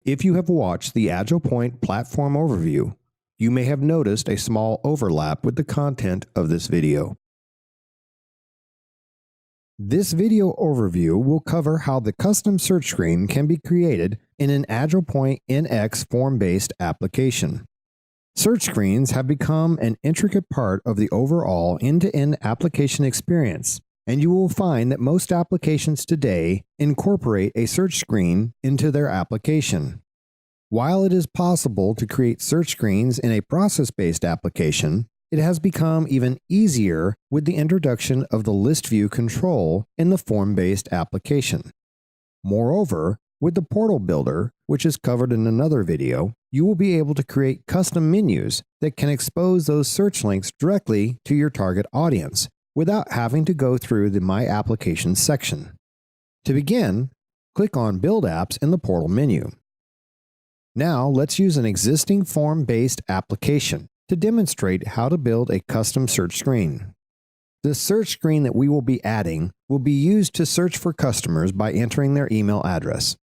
If you have watched the AgilePoint platform overview, you may have noticed a small overlap with the content of this video. This video overview will cover how the custom search screen can be created in an AgilePoint NX form-based application. Search screens have become an intricate part of the overall end-to-end application experience, and you will find that most applications today incorporate a search screen into their application. While it is possible to create search screens in a process-based application, it has become even easier with the introduction of the list view control in the form-based application. Moreover, with the portal builder, which is covered in another video, you will be able to create custom menus that can expose those search links directly to your target audience without having to go through the My Applications section. To begin, click on Build Apps in the portal menu. Now let's use an existing form-based application to demonstrate how to build a custom search screen. The search screen that we will be adding will be used to search for customers by entering their email address.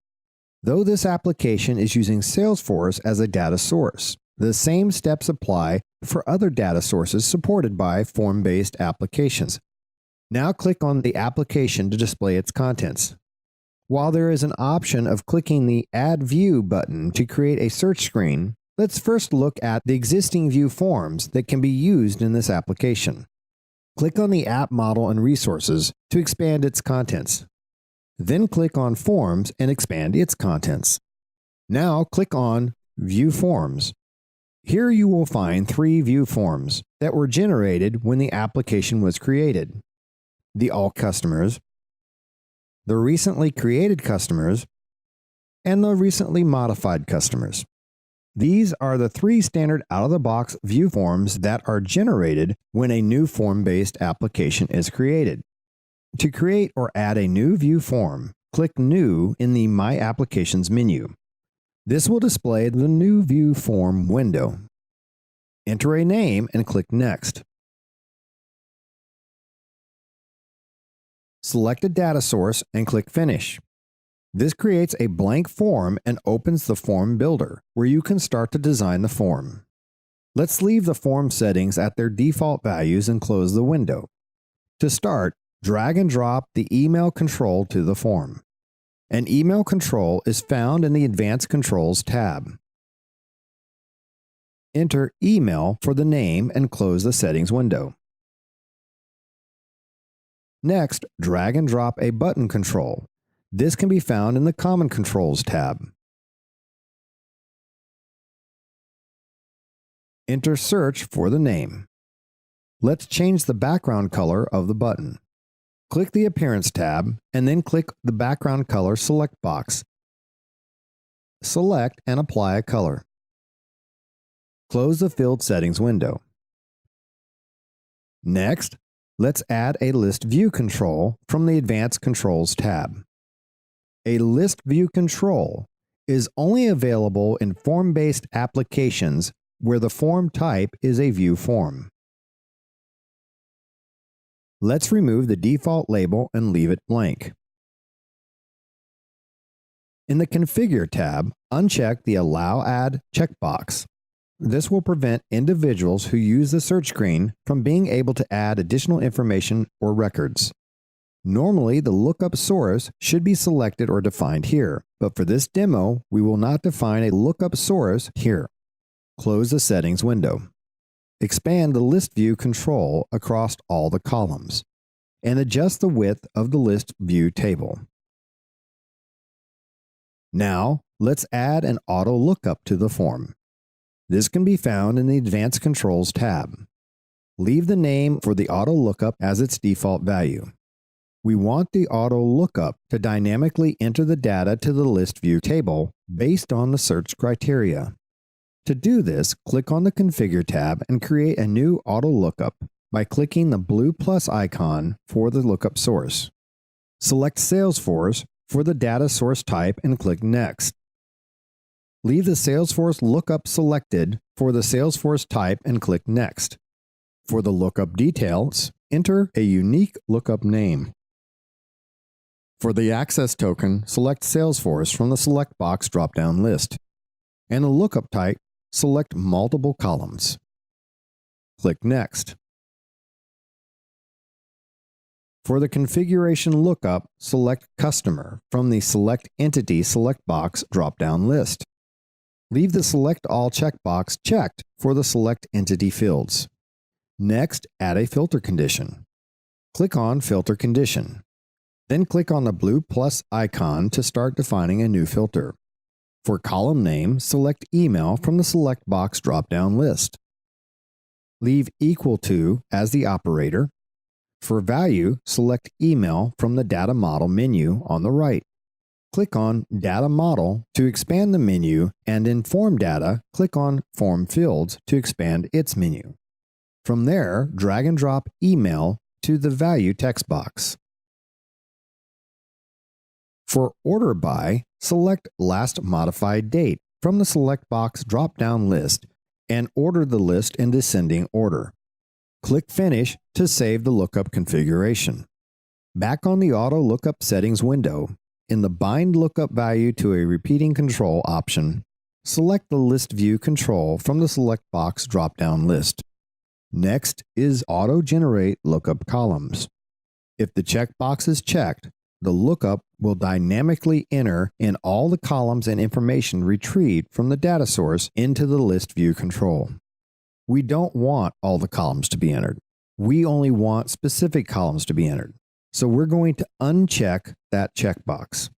Though this application is using Salesforce as a data source, the same steps apply for other data sources supported by form-based applications. Now click on the application to display its contents. While there is an option of clicking the Add View button to create a search screen, let's first look at the existing view forms that can be used in this application. Click on the App Model and Resources to expand its contents. Then click on Forms and expand its contents. Now click on View Forms. Here you will find 3 view forms that were generated when the application was created: the All Customers, the Recently Created Customers, and the Recently Modified Customers. These are the 3 standard out-of-the-box view forms that are generated when a new form-based application is created. To create or add a new view form, click New in the My Applications menu. This will display the New View Form window. Enter a name and click Next. Select a data source and click Finish. This creates a blank form and opens the form builder, where you can start to design the form. Let's leave the form settings at their default values and close the window. To start, drag and drop the email control to the form. An email control is found in the Advanced Controls tab. Enter Email for the name and close the settings window. Next, drag and drop a button control. This can be found in the Common Controls tab. Enter Search for the name. Let's change the background color of the button. Click the Appearance tab and then click the Background Color Select box. Select and apply a color. Close the Field Settings window. Next, let's add a List View control from the Advanced Controls tab. A List View control is only available in form-based applications where the form type is a view form. Let's remove the default label and leave it blank. In the Configure tab, uncheck the Allow Add checkbox. This will prevent individuals who use the search screen from being able to add additional information or records. Normally, the lookup source should be selected or defined here, but for this demo, we will not define a lookup source here. Close the settings window. Expand the list view control across all the columns, and adjust the width of the list view table. Now, let's add an auto lookup to the form. This can be found in the Advanced Controls tab. Leave the name for the auto lookup as its default value. We want the auto lookup to dynamically enter the data to the list view table based on the search criteria. To do this, click on the Configure tab and create a new auto lookup by clicking the blue plus icon for the lookup source. Select Salesforce for the data source type and click Next. Leave the Salesforce lookup selected for the Salesforce type and click Next. For the lookup details, enter a unique lookup name. For the access token, select Salesforce from the Select Box drop-down list. And the lookup type, select multiple columns. Click Next. For the configuration lookup, select Customer from the Select Entity Select Box drop-down list. Leave the Select All checkbox checked for the Select Entity fields. Next, add a filter condition. Click on Filter Condition. Then click on the blue plus icon to start defining a new filter. For column name, select Email from the Select Box drop-down list. Leave Equal to as the operator. For value, select Email from the Data Model menu on the right. Click on Data Model to expand the menu, and in Form Data, click on Form Fields to expand its menu. From there, drag and drop Email to the Value text box. For Order By, select Last Modified Date from the Select Box drop-down list and order the list in descending order. Click Finish to save the lookup configuration. Back on the Auto Lookup Settings window, in the Bind Lookup Value to a Repeating Control option, select the List View control from the Select Box drop-down list. Next is Auto Generate Lookup Columns. If the checkbox is checked, the lookup will dynamically enter in all the columns and information retrieved from the data source into the list view control. We don't want all the columns to be entered. We only want specific columns to be entered. So we're going to uncheck that checkbox.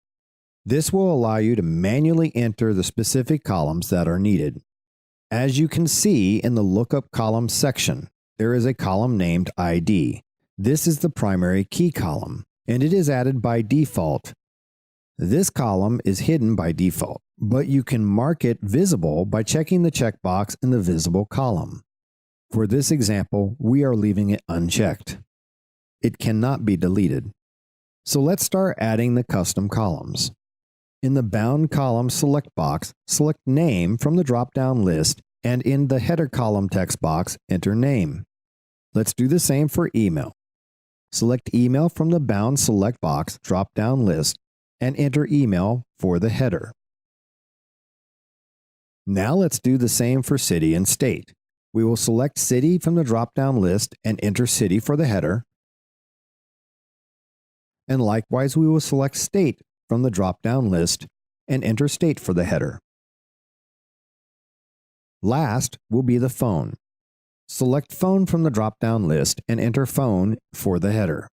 This will allow you to manually enter the specific columns that are needed. As you can see in the lookup column section, there is a column named ID. This is the primary key column, and it is added by default. This column is hidden by default, but you can mark it visible by checking the checkbox in the visible column. For this example, we are leaving it unchecked. It cannot be deleted. So let's start adding the custom columns. In the Bound Column select box, select Name from the drop-down list, and in the Header column text box, enter Name. Let's do the same for Email. Select Email from the Bound Select Box drop-down list and enter Email for the header. Now let's do the same for City and State. We will select City from the drop-down list and enter City for the header. And likewise, we will select State from the drop-down list and enter State for the header. Last will be the phone. Select Phone from the drop-down list and enter Phone for the header.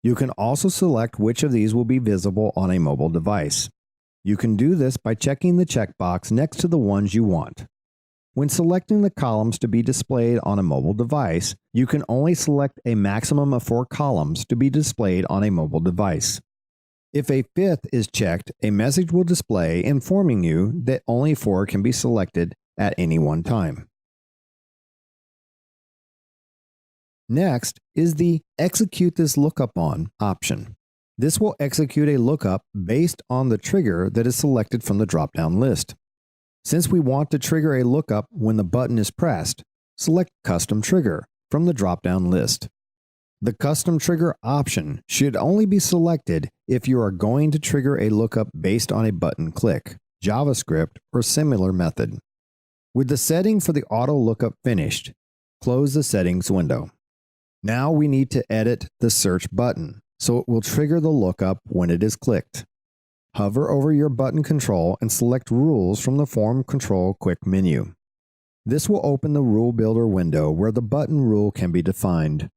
You can also select which of these will be visible on a mobile device. You can do this by checking the checkbox next to the ones you want. When selecting the columns to be displayed on a mobile device, you can only select a maximum of 4 columns to be displayed on a mobile device. If a 5th is checked, a message will display informing you that only 4 can be selected at any one time. Next is the Execute this lookup on option. This will execute a lookup based on the trigger that is selected from the drop-down list. Since we want to trigger a lookup when the button is pressed, select Custom Trigger from the drop-down list. The Custom Trigger option should only be selected if you are going to trigger a lookup based on a button click, JavaScript, or similar method. With the setting for the auto lookup finished, close the settings window. Now we need to edit the search button, so it will trigger the lookup when it is clicked. Hover over your button control and select Rules from the Form Control Quick menu. This will open the Rule Builder window where the button rule can be defined.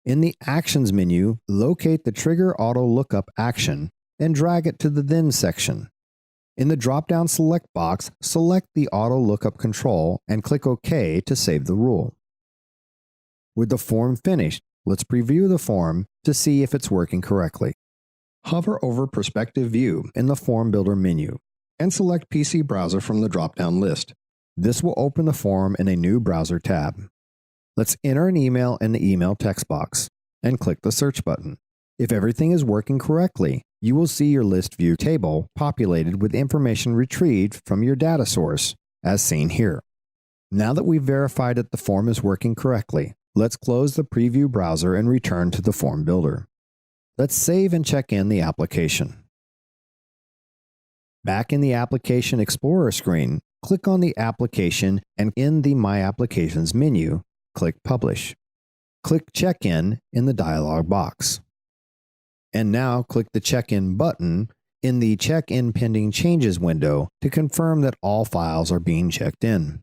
In the Actions menu, locate the Trigger Auto Lookup action and drag it to the Then section. In the drop-down select box, select the Auto Lookup control and click OK to save the rule. With the form finished, let's preview the form to see if it's working correctly. Hover over Perspective View in the Form Builder menu and select PC Browser from the drop-down list. This will open the form in a new browser tab. Let's enter an email in the email text box and click the search button. If everything is working correctly, you will see your list view table populated with information retrieved from your data source, as seen here. Now that we've verified that the form is working correctly, let's close the preview browser and return to the form builder. Let's save and check in the application. Back in the Application Explorer screen, click on the application and in the My Applications menu, click Publish. Click Check-in in the dialog box. And now click the Check-in button in the Check-in Pending Changes window to confirm that all files are being checked in.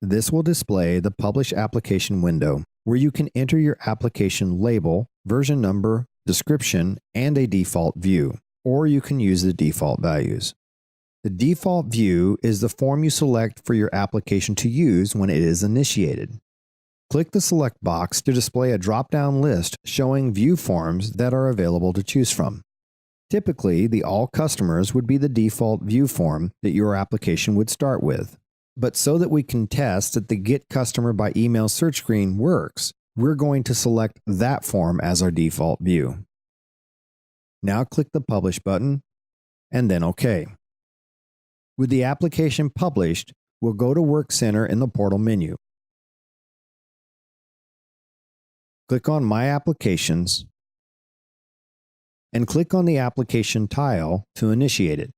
This will display the Publish Application window, where you can enter your application label, version number, description, and a default view, or you can use the default values. The default view is the form you select for your application to use when it is initiated. Click the Select box to display a drop-down list showing view forms that are available to choose from. Typically, the All Customers would be the default view form that your application would start with. But so that we can test that the Get Customer by Email search screen works, we're going to select that form as our default view. Now click the Publish button, and then OK. With the application published, we'll go to Work Center in the Portal menu. Click on My Applications, and click on the Application tile to initiate it.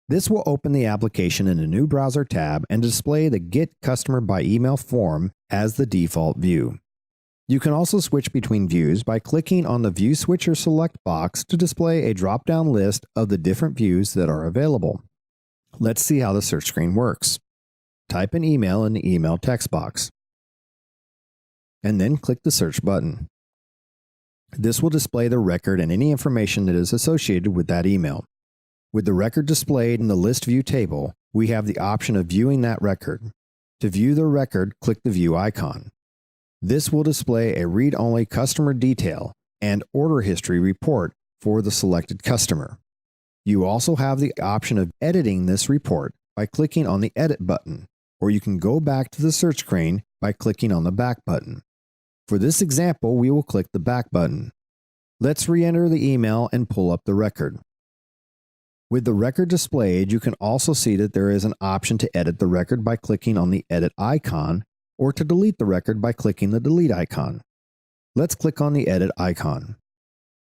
This will open the application in a new browser tab and display the Get Customer by Email form as the default view. You can also switch between views by clicking on the View Switcher Select box to display a drop-down list of the different views that are available. Let's see how the search screen works. Type an email in the email text box, and then click the Search button. This will display the record and any information that is associated with that email. With the record displayed in the List View table, we have the option of viewing that record. To view the record, click the View icon. This will display a read-only customer detail and order history report for the selected customer. You also have the option of editing this report by clicking on the Edit button, or you can go back to the search screen by clicking on the Back button. For this example, we will click the Back button. Let's re-enter the email and pull up the record. With the record displayed, you can also see that there is an option to edit the record by clicking on the Edit icon, or to delete the record by clicking the Delete icon. Let's click on the Edit icon.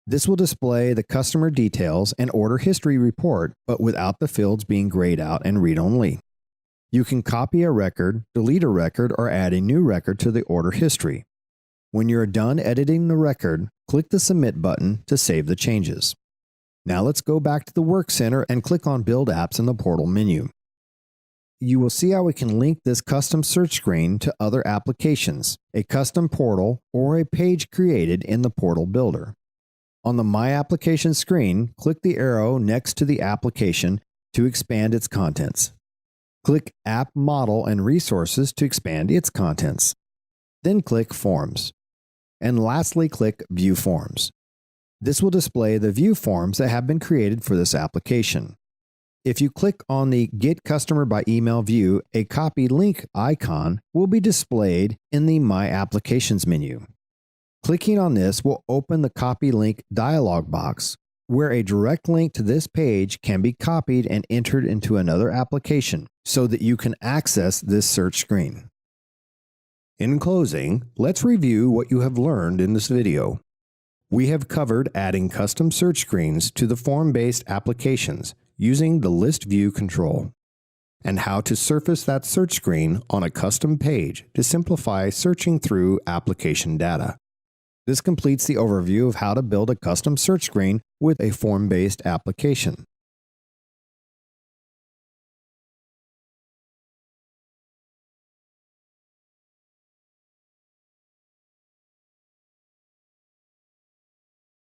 This will display the customer details and order history report, but without the fields being grayed out and read-only. You can copy a record, delete a record, or add a new record to the order history. When you're done editing the record, click the Submit button to save the changes. Now let's go back to the Work Center and click on Build Apps in the Portal menu. You will see how we can link this custom search screen to other applications, a custom portal, or a page created in the Portal Builder. On the My Application screen, click the arrow next to the application to expand its contents. Click App Model and Resources to expand its contents. Then click Forms. And lastly, click View Forms. This will display the view forms that have been created for this application. If you click on the Get Customer by Email view, a copy link icon will be displayed in the My Applications menu. Clicking on this will open the Copy Link dialog box, where a direct link to this page can be copied and entered into another application so that you can access this search screen. In closing, let's review what you have learned in this video. We have covered adding custom search screens to the form-based applications using the List View control, and how to surface that search screen on a custom page to simplify searching through application data. This completes the overview of how to build a custom search screen with a form-based application.